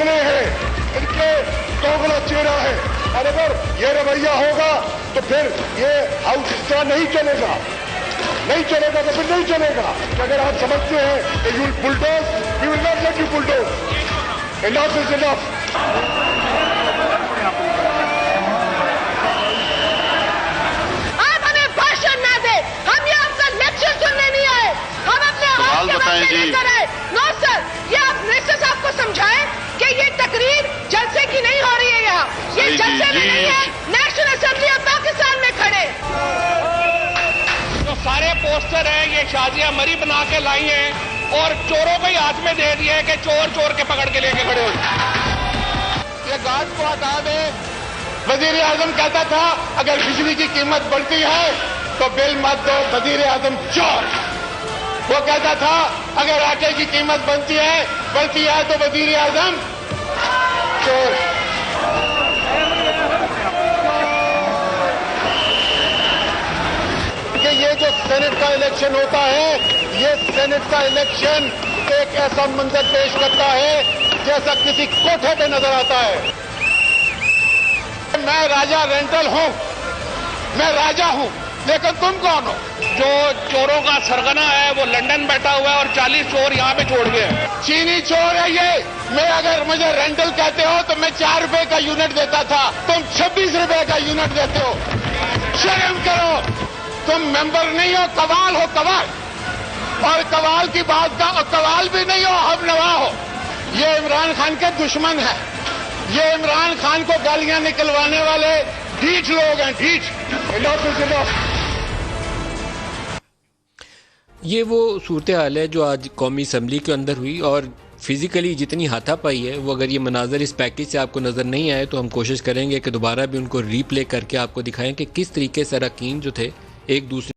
दोगले हैं, इनके दोगला चेहरा है। और अगर ये रवैया होगा तो फिर ये हाउस इस तरह नहीं चलेगा, नहीं चलेगा तो फिर नहीं चलेगा। अगर आप समझते हैं कि you will bulldoze, we will not let you bulldoze. Enough is enough. आप हमें भाषण ना दे, हम ये आपका लेक्चर सुनने नहीं आए, हम अपने हक के वास्ते लेकर आए। नो सर, ये आप मिनिस्टर साहब को समझाएं कि ये तकरीर जलसे की नहीं हो रही है, यहाँ ये जलसे में नहीं है, नेशनल असेंबली ऑफ पाकिस्तान में खड़े। जो सारे पोस्टर हैं ये शाजिया मरी बना के लाई हैं और चोरों को ही हाथ में दे दिया है कि चोर चोर के पकड़ के लेके खड़े हो। ये गार्ड को हटा दे। वजीर आजम कहता था अगर बिजली की कीमत बढ़ती है तो बिल मत दो, वजीर आजम चोर। वो कहता था अगर आटे की कीमत बढ़ती है तो वजीर आजम चोर। कि ये जो सेनेट का इलेक्शन होता है, ये सेनेट का इलेक्शन एक ऐसा मंजर पेश करता है जैसा किसी कोठे पे नजर आता है। मैं राजा रेंटल हूं, मैं राजा हूं, लेकिन तुम कौन हो? जो चोरों का सरगना है वो लंदन बैठा हुआ है और 40 चोर यहाँ पे छोड़ गए। चीनी चोर है ये। मैं अगर मुझे रेंटल कहते हो तो मैं 4 रुपए का यूनिट देता था, तुम 26 रुपए का यूनिट देते हो। शर्म करो, तुम मेंबर नहीं हो, कवाल हो, कवाल। और कवाल की बात का कवाल भी नहीं हो, हम नवा हो। ये इमरान खान के दुश्मन है, ये इमरान खान को गालियां निकलवाने वाले ढीठ लोग हैं, ढीठ। ये वो सूरत हाल है जो आज कौमी असम्बली के अंदर हुई, और फिज़िकली जितनी हाथापाई है वो अगर ये मनाजर इस पैकेज से आपको नज़र नहीं आए तो हम कोशिश करेंगे कि दोबारा भी उनको रीप्ले करके आपको दिखाएं कि किस तरीके से अरकान जो थे एक दूसरे